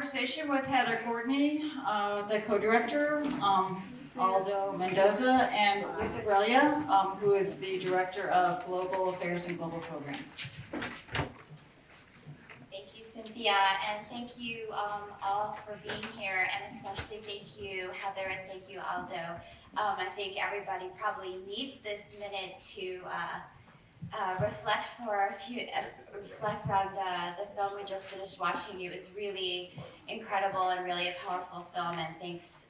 conversation with Heather Courtney, the co-director, Aldo Mendoza, and Lisa Grelia, who is the director of Global Affairs and Global Programs. Thank you, Cynthia, and thank you all for being here, and especially thank you, Heather, and thank you, Aldo. I think everybody probably needs this minute to reflect on the film we just finished watching. It was really incredible and really a powerful film, and thanks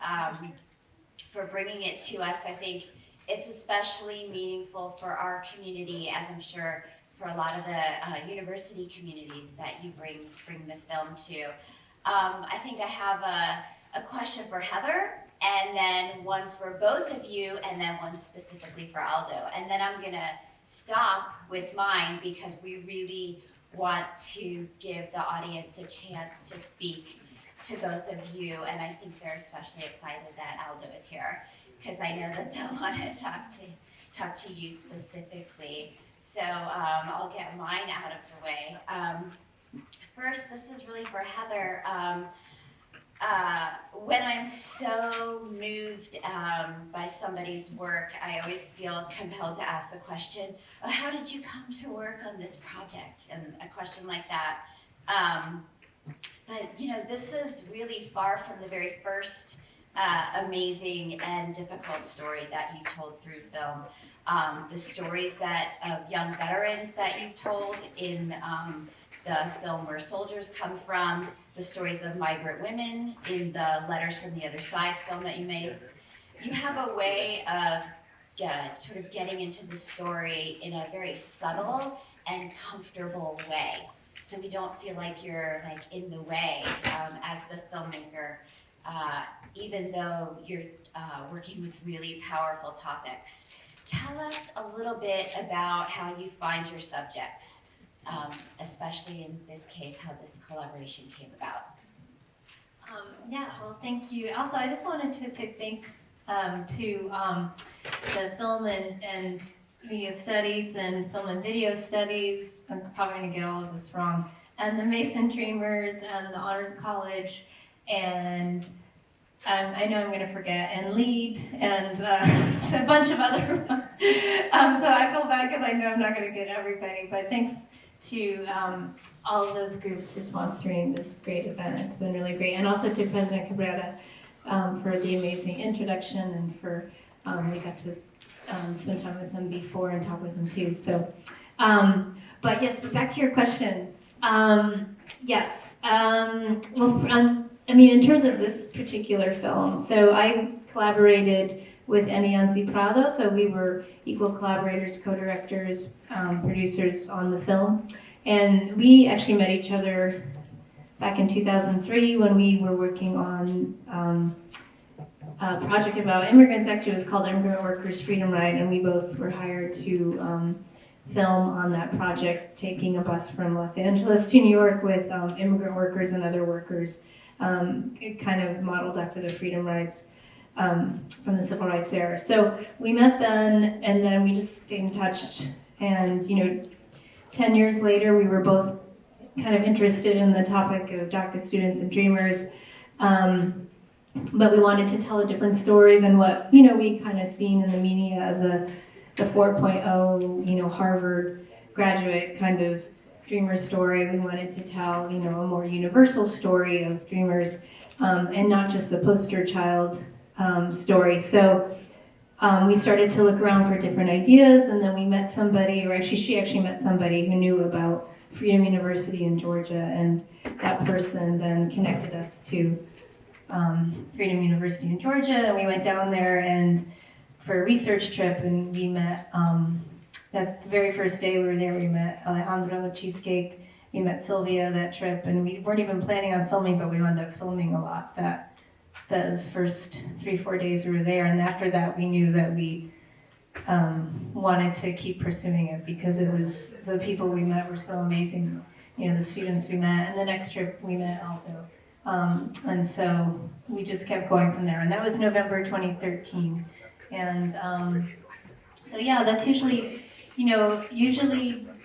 for bringing it to us. I think it's especially meaningful for our community, as I'm sure for a lot of the university communities that you bring the film to. I think I have a question for Heather, and then one for both of you, and then one specifically for Aldo. And then I'm gonna stop with mine because we really want to give the audience a chance to speak to both of you, and I think they're especially excited that Aldo is here because I know that they'll want to talk to you specifically. So I'll get mine out of the way. First, this is really for Heather. When I'm so moved by somebody's work, I always feel compelled to ask the question, how did you come to work on this project? And a question like that. But you know, this is really far from the very first amazing and difficult story that you told through film. The stories of young veterans that you've told in the film Where Soldiers Come From, the stories of migrant women in the Letters from the Other Side film that you made. You have a way of sort of getting into the story in a very subtle and comfortable way. So we don't feel like you're like in the way as the filmmaker, even though you're working with really powerful topics. Tell us a little bit about how you find your subjects, especially in this case, how this collaboration came about. Yeah, well, thank you. Also, I just wanted to say thanks to the film and media studies and film and video studies. I'm probably going to get all of this wrong. And the Mason Dreamers and the Honors College, and I know I'm going to forget, and LEAD, and a bunch of other ones. So I feel bad because I know I'm not going to get everybody, but thanks to all of those groups for sponsoring this great event. It's been really great. And also to President Cabrera for the amazing introduction, and for we got to spend time with him before and talk with him too. So, but yes, but back to your question. Yes. Well, I mean, in terms of this particular film, so I collaborated with Enianzi Prado, so we were equal collaborators, co-directors, producers on the film. And we actually met each other back in 2003 when we were working on a project about immigrants. Actually, it was called Immigrant Workers Freedom Ride, and we both were hired to film on that project, taking a bus from Los Angeles to New York with immigrant workers and other workers. It kind of modeled after the freedom rides from the civil rights era. So we met then, and then we just stayed in touch. And 10 years later, we were both kind of interested in the topic of DACA students and dreamers, but we wanted to tell a different story than what we kind of seen in the media of the 4.0 Harvard graduate kind of dreamer story. We wanted to tell a more universal story of dreamers, and not just the poster child story. So we started to look around for different ideas, and then we met somebody, or actually she actually met somebody who knew about Freedom University in Georgia, and that person then connected us to Freedom University in Georgia, and we went down there and for a research trip, and we met, that very first day we were there, we met Alejandro, Cheesecake, we met Silvia that trip, and we weren't even planning on filming, but we wound up filming a lot those first 3-4 days we were there, and after that we knew that we wanted to keep pursuing it because it was, the people we met were so amazing, the students we met, and the next trip we met Aldo. And so we just kept going from there, and that was November 2013. And so yeah, that's usually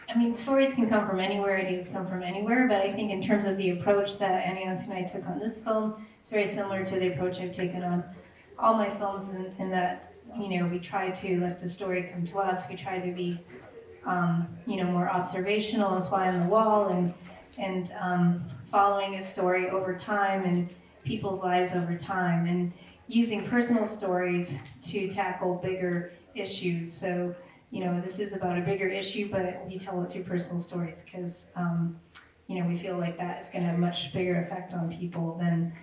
I mean, stories can come from anywhere, ideas come from anywhere, but I think in terms of the approach that Annie and I took on this film, it's very similar to the approach I've taken on all my films in that, we try to let the story come to us. We try to be, more observational and fly on the wall and following a story over time and people's lives over time and using personal stories to tackle bigger issues. So, this is about a bigger issue, but we tell it through personal stories because, we feel like that is going to have a much bigger effect on people than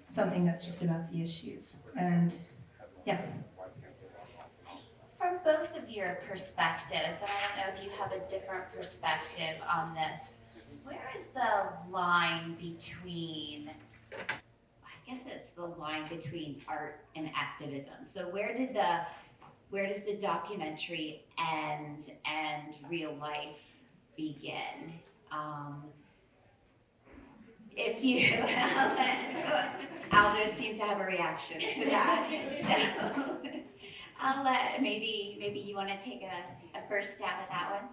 something that's just about the issues. And yeah. From both of your perspectives, and I don't know if you have a different perspective on this, where is the line between, I guess it's the line between art and activism. So where does the documentary end and real life begin? If you, Aldo seemed to have a reaction to that. So I'll let, maybe you want to take a first stab at that one.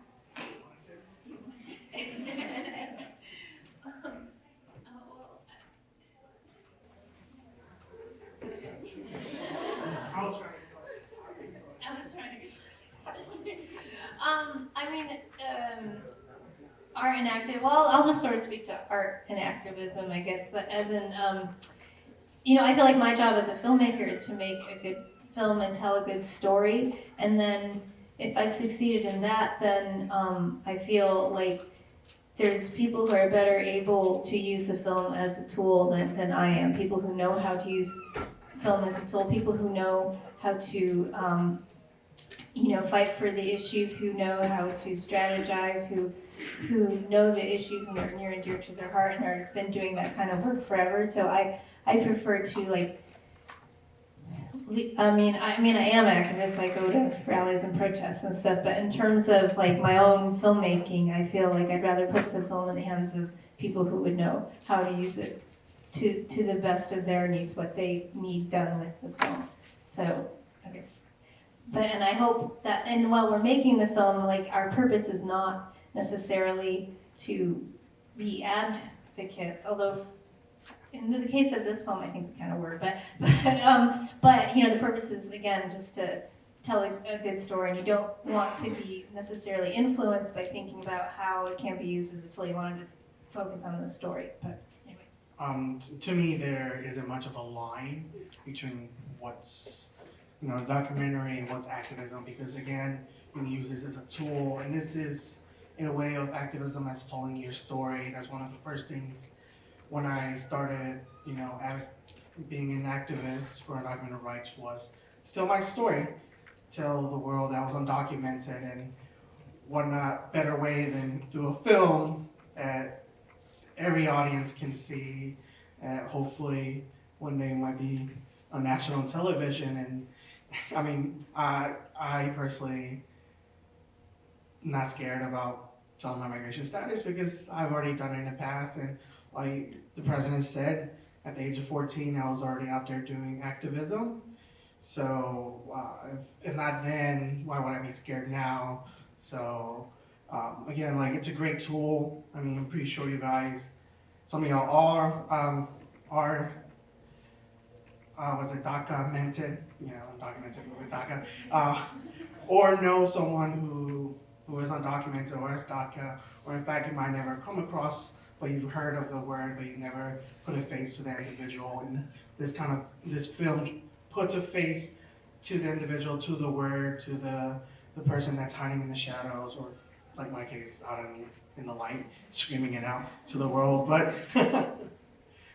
Art and active. Well, I'll just sort of speak to art and activism, I guess. As in, I feel like my job as a filmmaker is to make a good film and tell a good story. And then, if I've succeeded in that, then I feel like there's people who are better able to use the film as a tool than I am. People who know how to use film as a tool. People who know how to fight for the issues, who know how to strategize, who know the issues and they're near and dear to their heart and have been doing that kind of work forever. So I prefer to I am an activist. I go to rallies and protests and stuff, but in terms of my own filmmaking, I feel like I'd rather put the film in the hands of people who would know how to use it to the best of their needs, what they need done with the film. So, okay. And I hope that, and while we're making the film, our purpose is not necessarily to be advocates, although in the case of this film, I think we kind of were, but the purpose is, again, just to tell a good story, and you don't want to be necessarily influenced by thinking about how it can be used as a tool. You want to just focus on the story, but anyway. To me, there isn't much of a line between what's documentary and what's activism, because again, you use this as a tool, and this is in a way of activism as telling your story. That's one of the first things when I started, being an activist for undocumented rights was to tell my story, to tell the world that was undocumented, and what not better way than through a film that every audience can see, hopefully one day might be on national television. And I personally not scared about telling my migration status because I've already done it in the past, and like the president said, at the age of 14, I was already out there doing activism. So if not then, why would I be scared now? So again, it's a great tool. I'm pretty sure you guys, some of y'all are was it documented? Undocumented with DACA, or know someone who is undocumented or is DACA, or in fact you might never come across, but you've heard of the word, but you never put a face to that individual. And this film puts a face to the individual, to the word, to the person that's hiding in the shadows, or like my case, out in the light, screaming it out to the world. But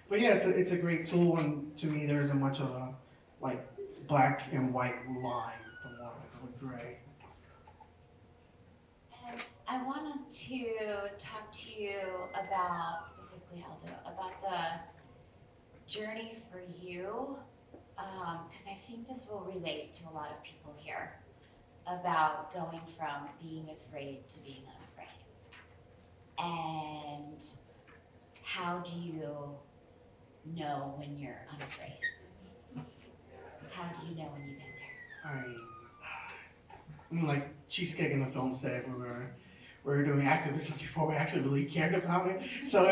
but yeah, it's a great tool, and to me there isn't much of a black and white line, but more like a gray. And I wanted to talk to you about, specifically Aldo, about the journey for you, because I think this will relate to a lot of people here, about going from being afraid to being unafraid. And how do you know when you're unafraid? How do you know when you get there? Like Cheesecake in the film said, we were doing activism before we actually really cared about it. So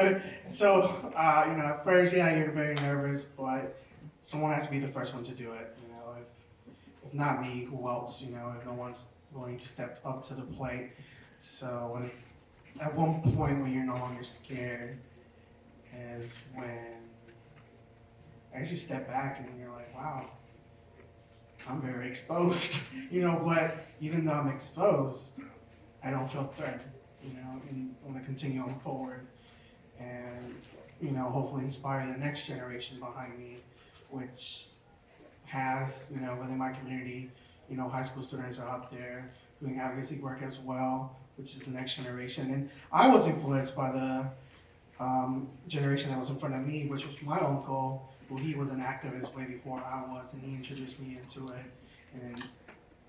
at first, yeah, you're very nervous, but someone has to be the first one to do it. If not me, who else? If no one's willing to step up to the plate. So at one point when you're no longer scared is when I actually step back and you're like, wow, I'm very exposed, but even though I'm exposed, I don't feel threatened, and want to continue on forward and, hopefully inspire the next generation behind me, which has, within my community, high school students are out there doing advocacy work as well, which is the next generation. And I was influenced by the generation that was in front of me, which was my uncle, who he was an activist way before I was, and he introduced me into it. And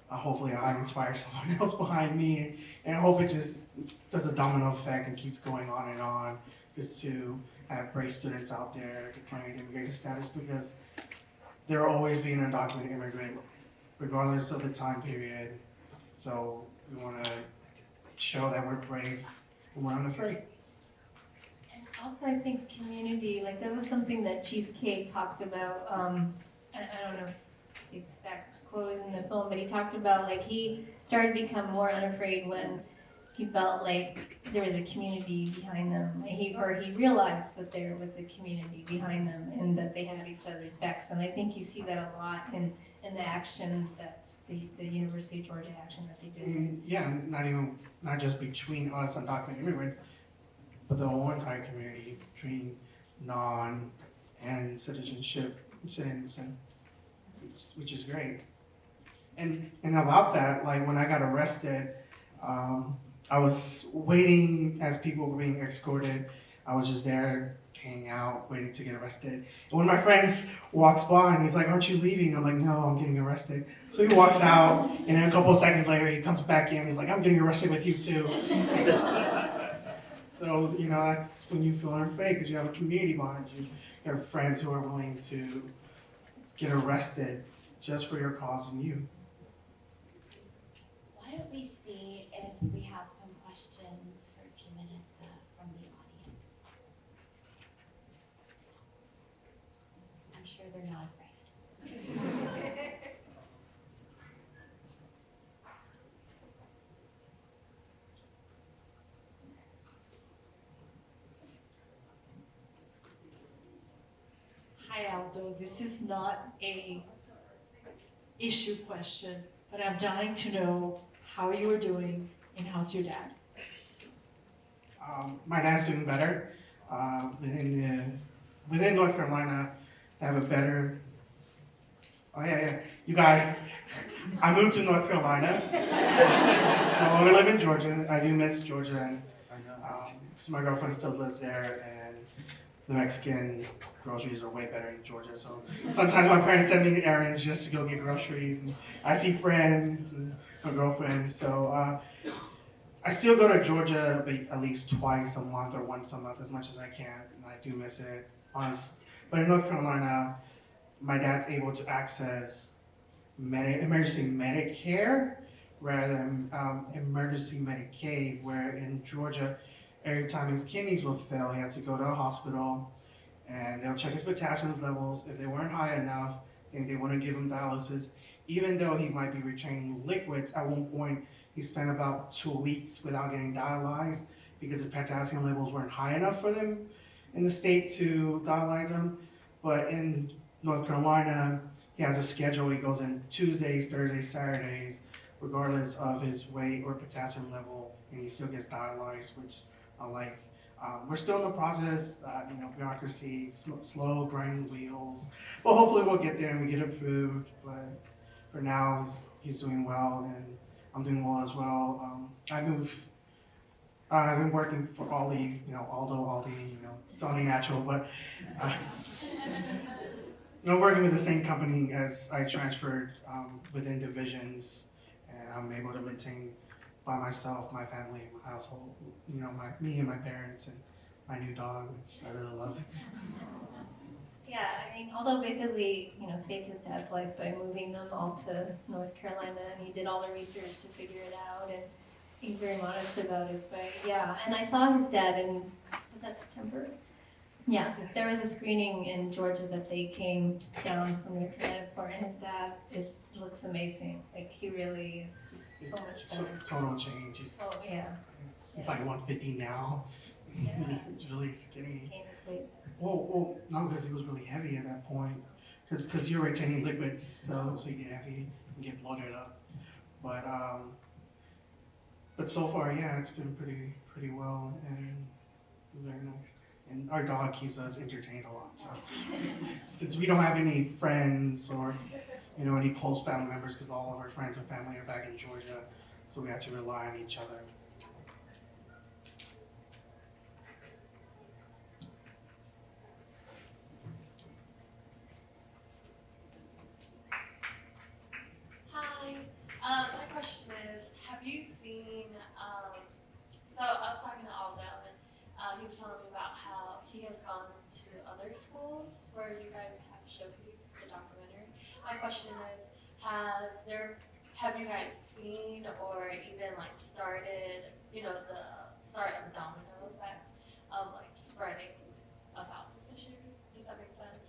hopefully I inspire someone else behind me, and I hope it just does a domino effect and keeps going on, just to have brave students out there declaring immigration status, because there will always be an undocumented immigrant, regardless of the time period. So we want to show that we're brave and we're unafraid. And also, I think community, like that was something that Cheesecake talked about. I don't know if the exact quote is in the film, but he talked about like he started to become more unafraid when he felt like there was a community behind them. He realized that there was a community behind them and that they had each other's backs. And I think you see that a lot in the action that's the University of Georgia action that they do. Yeah, not just between us undocumented immigrants, but the whole entire community, between non and citizenship citizens, which is great. And about that, like when I got arrested, I was waiting as people were being escorted. I was just there hanging out, waiting to get arrested. And one of my friends walks by and he's like, "Aren't you leaving?" I'm like, "No, I'm getting arrested." So he walks out, and then a couple of seconds later, he comes back in. He's like, "I'm getting arrested with you too." So, that's when you feel unafraid, because you have a community behind you. You have friends who are willing to get arrested just for your cause and you. Why don't we see if we have some questions for a few minutes from the audience? I'm sure they're not afraid. Hi Aldo, this is not a issue question, but I'm dying to know how you are doing and how's your dad? My dad's doing better. Within North Carolina, they have a better. Oh yeah. You guys, I moved to North Carolina. I only live in Georgia. I do miss Georgia, and so my girlfriend still lives there, and the Mexican groceries are way better in Georgia. So sometimes my parents send me errands just to go get groceries, and I see friends and my girlfriend. So I still go to Georgia at least twice a month or once a month, as much as I can, and I do miss it. But in North Carolina, my dad's able to access emergency Medicare rather than emergency Medicaid, where in Georgia, every time his kidneys will fail, he had to go to a hospital, and they'll check his potassium levels. If they weren't high enough, then they wouldn't give him dialysis. Even though he might be retaining liquids, at one point he spent about 2 weeks without getting dialyzed because his potassium levels weren't high enough for them in the state to dialyze him. But in North Carolina, he has a schedule. He goes in Tuesdays, Thursdays, Saturdays, regardless of his weight or potassium level, and he still gets dialyzed, which I like. We're still in the process, bureaucracy, slow grinding wheels, but hopefully we'll get there and we get approved. But for now, he's doing well, and I'm doing well as well. I've been working for Aldo, it's only natural, but working with the same company as I transferred within divisions, and I'm able to maintain by myself, my family, my household, me and my parents and my new dog, which I really love. Yeah, Aldo basically, saved his dad's life by moving them all to North Carolina, and he did all the research to figure it out, and he's very modest about it, but yeah, and I saw his dad in, was that September? Yeah, there was a screening in Georgia that they came down from their Connecticut for, and his dad looks amazing. Like, he really is just so much better. Total change. Oh, yeah. He's like 150 now. Yeah. He's really skinny. Gained his weight. Well, no, because he was really heavy at that point. Because you're retaining liquids, so you get heavy and get bloated up. But so far, yeah, it's been pretty well and very nice. And our dog keeps us entertained a lot. So since we don't have any friends or any close family members, because all of our friends and family are back in Georgia, so we have to rely on each other. Hi. My question is, have you seen, so I was talking to Aldo and he was telling me about how he has gone to other schools where you guys have showcased the documentary. My question is, have you guys seen or even like started, the start of the domino effect of like spreading about this issue? Does that make sense?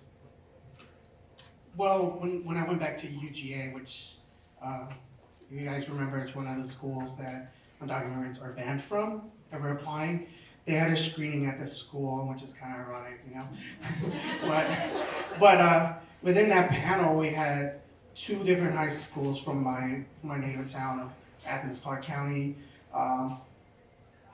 Well, when I went back to UGA, which if you guys remember, it's one of the schools that undocumented are banned from ever applying. They had a screening at the school, which is kind of ironic, but within that panel, we had 2 different high schools from my native town of Athens, Clark County,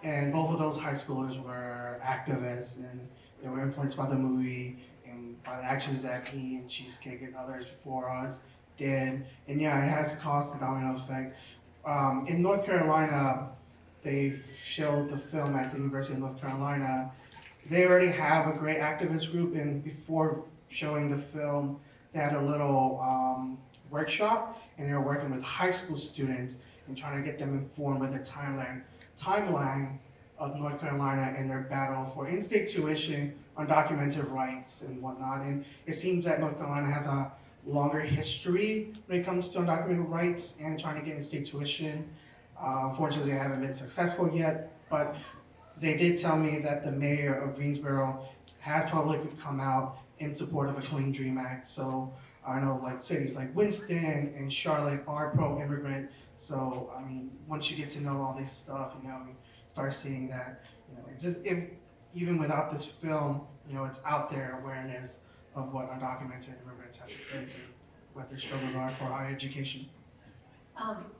and both of those high schoolers were activists, and they were influenced by the movie and by the actions that me and Cheesecake and others before us did. And yeah, it has caused a domino effect. In North Carolina, they showed the film at the University of North Carolina. They already have a great activist group, and before showing the film, they had a little workshop, and they were working with high school students and trying to get them informed with the timeline of North Carolina and their battle for in-state tuition, undocumented rights, and whatnot. And it seems that North Carolina has a longer history when it comes to undocumented rights and trying to get in-state tuition. Unfortunately, they haven't been successful yet, but they did tell me that the mayor of Greensboro has publicly come out in support of a Clean Dream Act. So I know like cities like Winston and Charlotte are pro-immigrant. So I mean, once you get to know all this stuff, you start seeing that, it's just, even without this film, it's out there, awareness of what undocumented immigrants have to face and what their struggles are for higher education.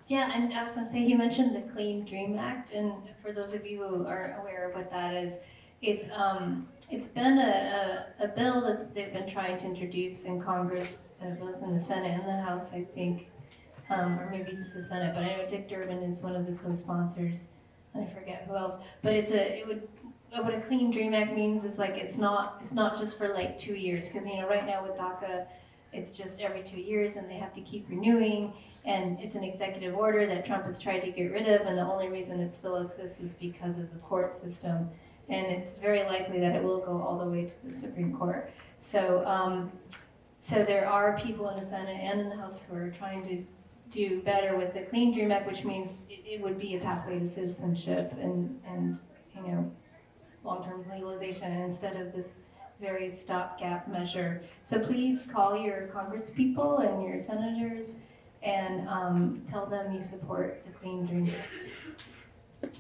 Yeah, and I was going to say, you mentioned the Clean Dream Act, and for those of you who aren't aware of what that is, it's been a bill that they've been trying to introduce in Congress, both in the Senate and the House, I think, or maybe just the Senate, but I know Dick Durbin is one of the co-sponsors, and I forget who else, but what a Clean Dream Act means is like, it's not just for like 2 years, because right now with DACA, it's just every 2 years and they have to keep renewing, and it's an executive order that Trump has tried to get rid of, and the only reason it still exists is because of the court system, and it's very likely that it will go all the way to the Supreme Court. So there are people in the Senate and in the House who are trying to do better with the Clean Dream Act, which means it would be a pathway to citizenship and long-term legalization instead of this very stopgap measure. So please call your congresspeople and your senators and tell them you support the Clean Dream Act.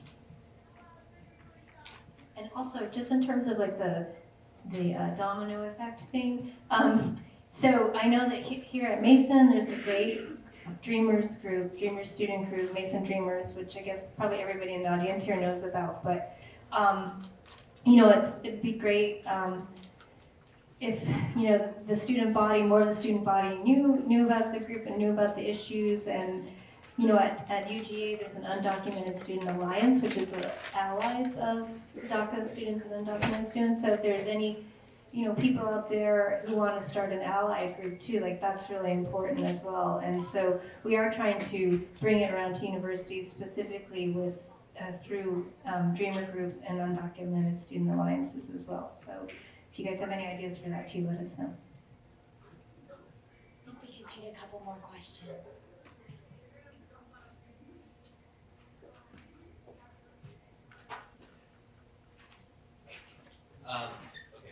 And also, just in terms of like the domino effect thing, so I know that here at Mason, there's a great Dreamers group, Dreamers student group, Mason Dreamers, which I guess probably everybody in the audience here knows about, but it'd be great if the student body, more of the student body knew about the group and knew about the issues. And at UGA there's an Undocumented Student Alliance, which is the allies of DACA students and undocumented students. So if there's any people out there who want to start an ally group too, like that's really important as well. And so we are trying to bring it around to universities, specifically with through dreamer groups and undocumented student alliances as well. So if you guys have any ideas for that too, let us know. I think we can take a couple more questions.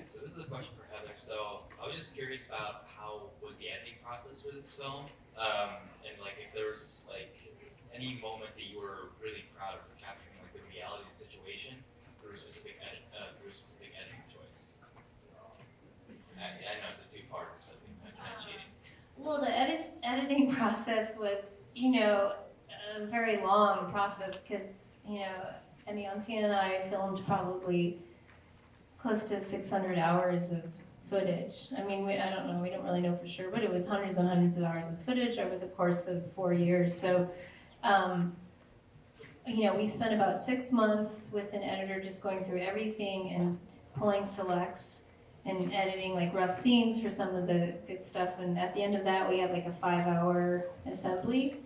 so this is a question for Heather. So I was just curious about how was the editing process for this film, and like if there was like any moment that you were really proud of for capturing like the reality of the situation through a specific editing choice. I know it's a two-parter, so I'm kind of cheating. Well, the editing process was, a very long process because, Anionci and I filmed probably close to 600 hours of footage. I mean, I don't know, we don't really know for sure, but it was hundreds and hundreds of hours of footage over the course of 4 years. So, we spent about 6 months with an editor just going through everything and pulling selects and editing like rough scenes for some of the good stuff. And at the end of that, we had like a 5-hour assembly.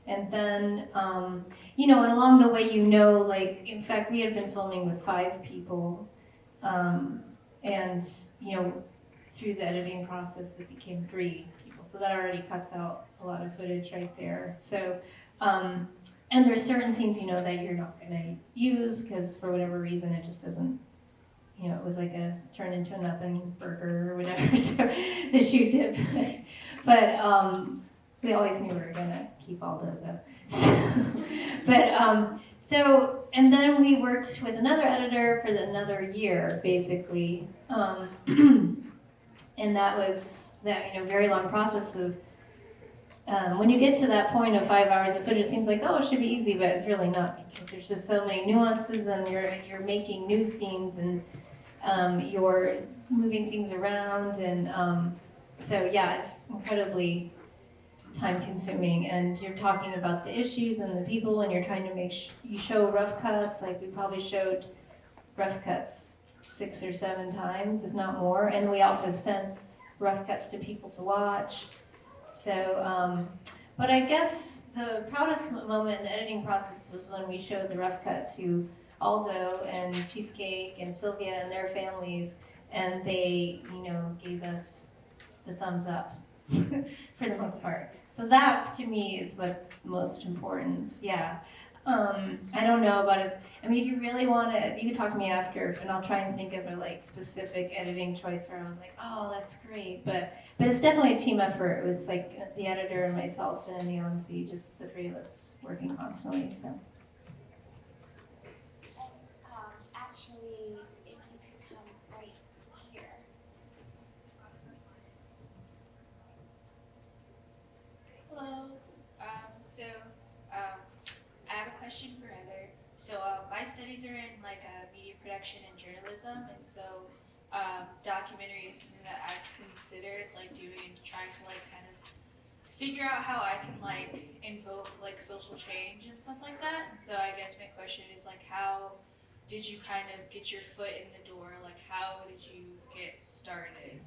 And then, and along the way, like, in fact, we had been filming with 5 people. And, through the editing process, it became 3 people. So that already cuts out a lot of footage right there. So, and there's certain scenes, that you're not going to use because for whatever reason, it just doesn't, it was like turned into a nothing burger or whatever. So the shoot did. But we always knew we were going to keep Aldo though. But, and then we worked with another editor for another year, basically. And that was that, very long process of, when you get to that point of 5 hours of footage, it seems like, oh, it should be easy, but it's really not because there's just so many nuances and you're making new scenes and you're moving things around. And so, yeah, it's incredibly time consuming and you're talking about the issues and the people and you're trying to make you show rough cuts. Like we probably showed rough cuts 6 or 7 times, if not more. And we also sent rough cuts to people to watch. So, but I guess the proudest moment in the editing process was when we showed the rough cut to Aldo and Cheesecake and Silvia and their families, and they, gave us the thumbs up for the most part. So that, to me, is what's most important, yeah. I don't know about if you really want to, you can talk to me after, and I'll try and think of a specific editing choice where I was like, oh, that's great. But it's definitely a team effort. It was like the editor and myself and Anionci, just the 3 of us working constantly. So. Actually, if you could come right here. Hello. I have a question for Heather. So my studies are in media production and journalism, and so documentary is something that I've considered doing, trying to kind of figure out how I can invoke social change and stuff like that. And so I guess my question is how did you kind of get your foot in the door? How did you get started?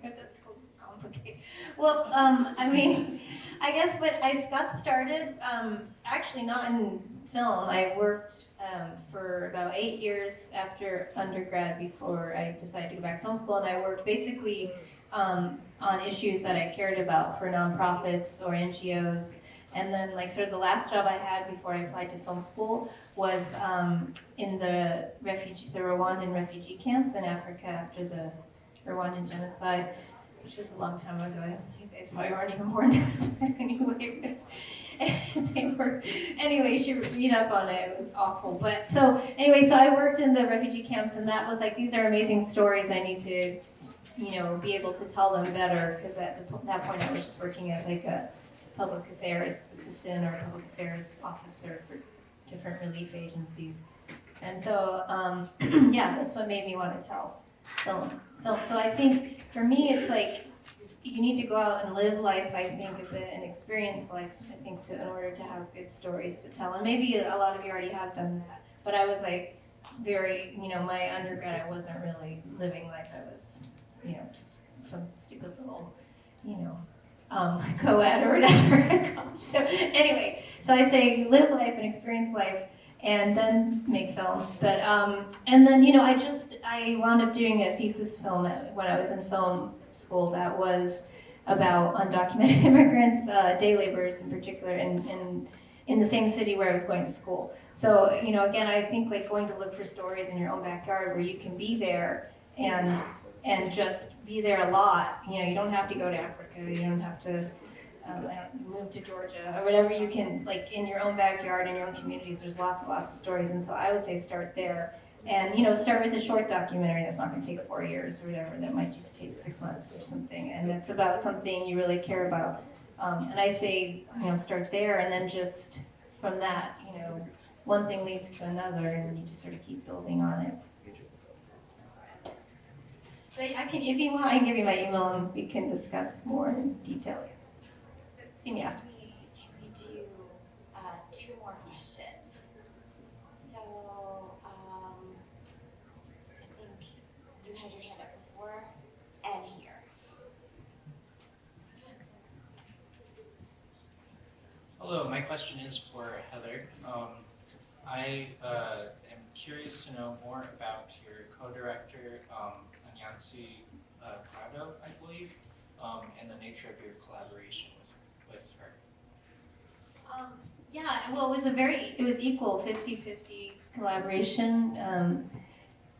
That's complicated. Well, I guess what I got started, actually not in film. I worked for about 8 years after undergrad before I decided to go back to film school, and I worked basically on issues that I cared about for nonprofits or NGOs. And then sort of the last job I had before I applied to film school was in the Rwandan refugee camps in Africa after the Rwandan genocide, which was a long time ago. You guys probably aren't even born then. Anyway, you should read up on it. It was awful. But so I worked in the refugee camps, and that was these are amazing stories. I need to, be able to tell them better, because at that point I was just working as a public affairs assistant or public affairs officer for different relief agencies. And so, yeah, that's what made me want to tell film. So I think for me, it's you need to go out and live life, I think, and experience life, I think, in order to have good stories to tell. And maybe a lot of you already have done that. But I was very, my undergrad, I wasn't really living life. I was, just some stupid little, co-ed or whatever. So anyway, so I say live life and experience life, and then make films. But and then I wound up doing a thesis film when I was in film school that was about undocumented immigrants, day laborers in particular, and in the same city where I was going to school. So, again, I think like going to look for stories in your own backyard where you can be there and just be there a lot. You don't have to go to Africa. You don't have to move to Georgia or whatever. You can, like, in your own backyard, in your own communities, there's lots and lots of stories. And so I would say start there. And, start with a short documentary that's not going to take 4 years or whatever. That might just take 6 months or something. And it's about something you really care about. And I say, start there, and then just from that, one thing leads to another, and you just sort of keep building on it. But if you want, I can give you my email, and we can discuss more in detail. See me after. Can we do 2 more questions? So, I think you had your hand up before, and here. Hello, my question is for Heather. I am curious to know more about your co-director, Anyansi Prado, I believe, and the nature of your collaboration with her. Yeah, well, it was equal, 50-50 collaboration,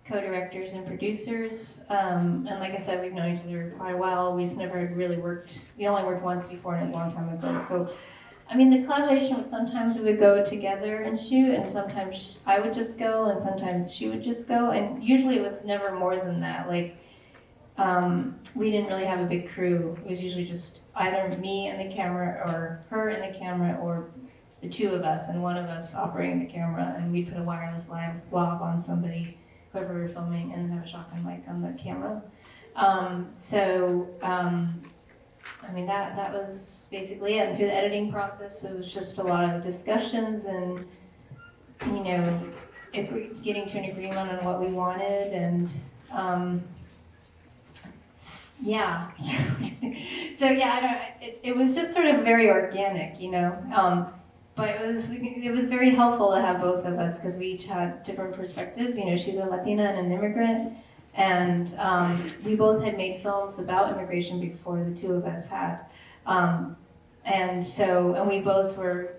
co-directors and producers. And like I said, we've known each other quite a while. We just never really worked, we only worked once before, and it was a long time ago. So, the collaboration was sometimes we would go together and shoot, and sometimes I would just go, and sometimes she would just go, and usually it was never more than that. Like, we didn't really have a big crew. It was usually just either me and the camera, or her and the camera, or the 2 of us, and one of us operating the camera, and we'd put a wireless live blob on somebody, whoever we were filming, and have a shotgun mic on the camera. That was basically it. And through the editing process, it was just a lot of discussions and, getting to an agreement on what we wanted. And, yeah. It was just sort of very organic, But it was very helpful to have both of us because we each had different perspectives. She's a Latina and an immigrant. And we both had made films about immigration before the 2 of us had. And we both were,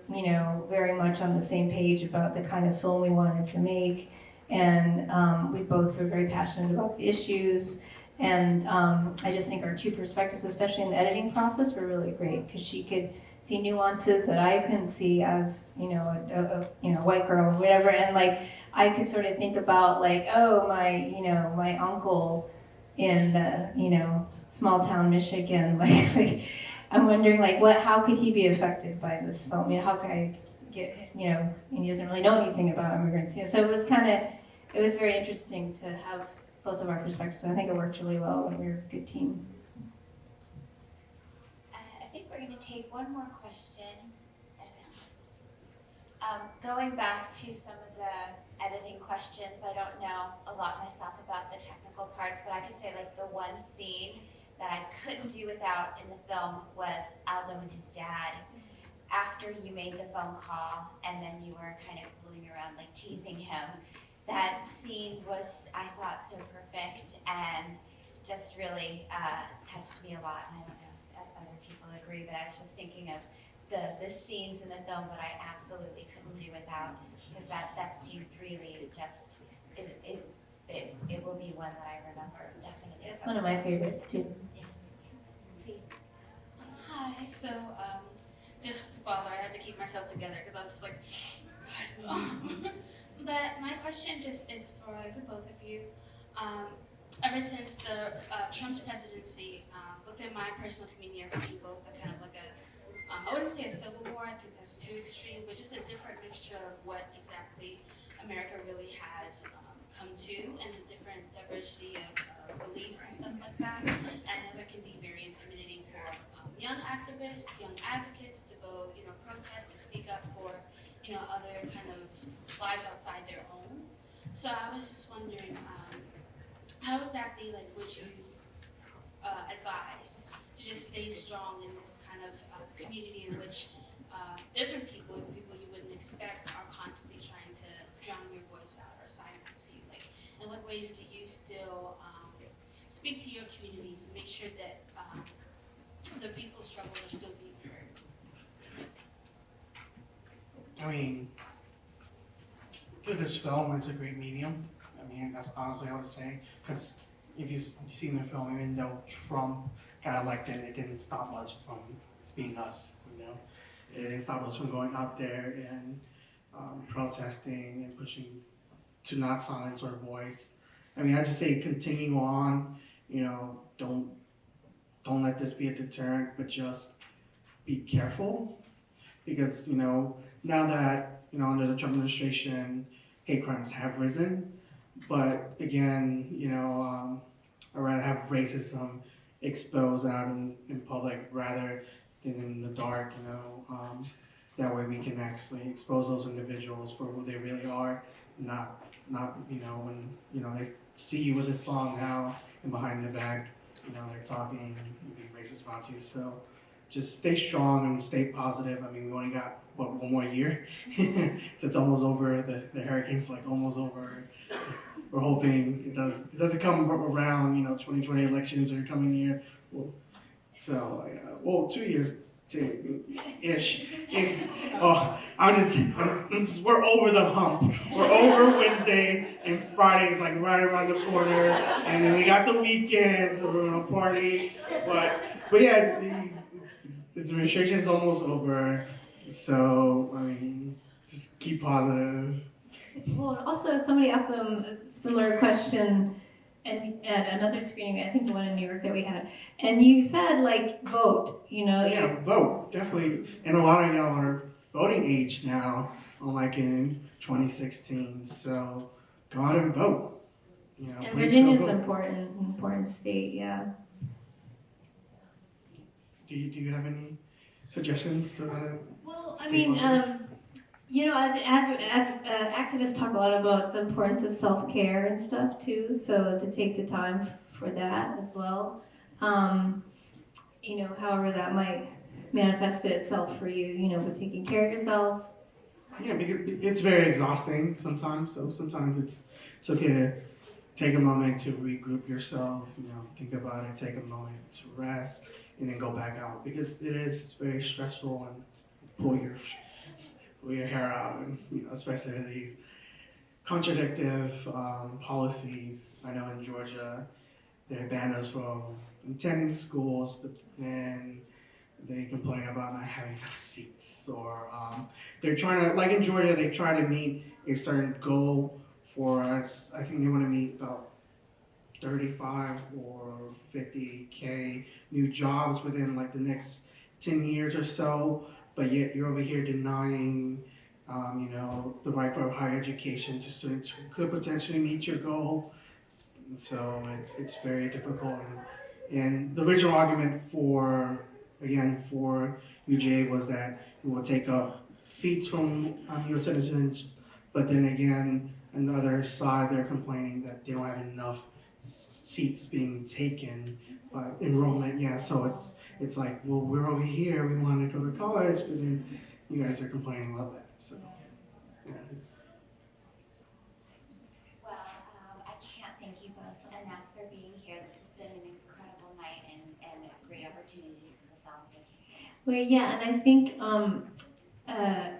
very much on the same page about the kind of film we wanted to make. And we both were very passionate about the issues. And I just think our 2 perspectives, especially in the editing process, were really great because she could see nuances that I couldn't see as, a white girl or whatever. And like, I could sort of think about like, oh, my uncle in, small town Michigan, like I'm wondering like how could he be affected by this film? How could I get, and he doesn't really know anything about immigrants. So it was very interesting to have both of our perspectives. So I think it worked really well, and we were a good team. I think we're going to take one more question. Going back to some of the editing questions, I don't know a lot myself about the technical parts, but I can say like the one scene that I couldn't do without in the film was Aldo and his dad. After you made the phone call and then you were kind of fooling around, like teasing him, that scene was, I thought, so perfect and just really touched me a lot. And I don't know if other people agree, but I was just thinking of the scenes in the film that I absolutely couldn't do without, because that scene really just, it will be one that I remember, definitely. It's one of my favorites too. Yeah. Hi, so just to follow, I had to keep myself together because I was just like, but my question just is for the both of you. Ever since the Trump's presidency, within my personal community, I've seen both a kind of like I wouldn't say a civil war, I think that's too extreme, but just a different mixture of what exactly America really has come to, and the different diversity of beliefs and stuff like that. And I know it can be very intimidating for young activists, young advocates to go, protest, to speak up for, other kind of lives outside their own. So I was just wondering, how exactly would you advise to just stay strong in this kind of community in which different people you wouldn't expect are constantly trying to drown your voice out or silence you? Like, in what ways do you still speak to your communities and make sure that the people's struggles are still being heard? I mean, through this film, it's a great medium. I mean, that's honestly I would say, because if you've seen the film, even though Trump got elected, it didn't stop us from being us, you know? It didn't stop us from going out there and protesting and pushing to not silence our voice. I mean, I just say continue on, you know, don't let this be a deterrent, but just be careful. Because, you know, now that, you know, under the Trump administration, hate crimes have risen, but again, you know, I'd rather have racism exposed out in public rather than in the dark, you know. That way we can actually expose those individuals for who they really are, not you know, when, you know, they see you with a thong now and behind the back, you know, they're talking and being racist around you. So just stay strong and stay positive. I mean, we only got, what, one more year? So it's almost over. The hurricane's like almost over. We're hoping it doesn't come around, you know, 2020 elections are coming here. Well, so, well, 2 years ish. We're over the hump. We're over Wednesday, and Friday is like right around the corner, and then we got the weekend, so we're gonna party. But yeah, this administration is almost over, so I mean, just keep positive. Well, also somebody asked a similar question and at another screening, I think the one in New York that we had, and you said like vote, you know. Yeah, vote, definitely. And a lot of y'all are voting age now, unlike in 2016. So go out and vote. You know, And please Virginia's go vote. important state, yeah. Do you have any suggestions? Well, I Stay mean, positive. you know, activists talk a lot about the importance of self-care and stuff too, so to take the time for that as well. You know, however that might manifest itself for you, you know, with taking care of yourself. Yeah, because it's very exhausting sometimes. So sometimes it's okay to take a moment to regroup yourself. You know, think about it. Take a moment to rest, and then go back out because it is very stressful and pull your hair out, and you know, especially with these contradictive policies. I know in Georgia, they banned us from attending schools, but then they complain about not having enough seats, or they're trying to, like in Georgia, they try to meet a certain goal for us. I think they want to meet about 35 or 50K new jobs within like the next 10 years or so, but yet you're over here denying, you know, the right for higher education to students who could potentially meet your goal. So it's very difficult. And the original argument for UJ was that we will take up seats from U.S. citizens, but then again, on the other side, they're complaining that they don't have enough seats being taken by enrollment. Yeah, so it's like, well, we're over here, we want to go to college, but then you guys are complaining about that. So, yeah. Well, I can't thank you both enough for being here. This has been an incredible night and a great opportunity to see the film. Thank you so much. Well, yeah, and I think, I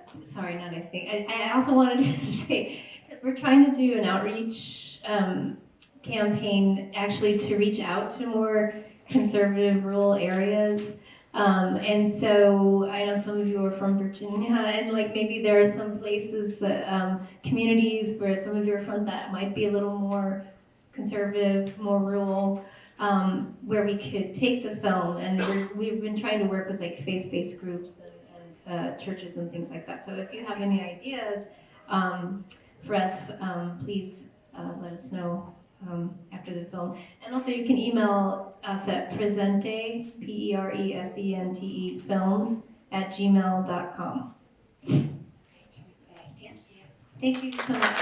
also wanted to say, that we're trying to do an outreach campaign actually to reach out to more conservative rural areas. And so I know some of you are from Virginia, and like maybe there are some places that, communities where some of you are from that might be a little more conservative, more rural, where we could take the film. And we've been trying to work with like faith-based groups and churches and things like that. So if you have any ideas for us, please let us know after the film. And also you can email us at presente, P-E-R-E-S-E-N-T-E, films @gmail.com. Thank you. Thank you so much.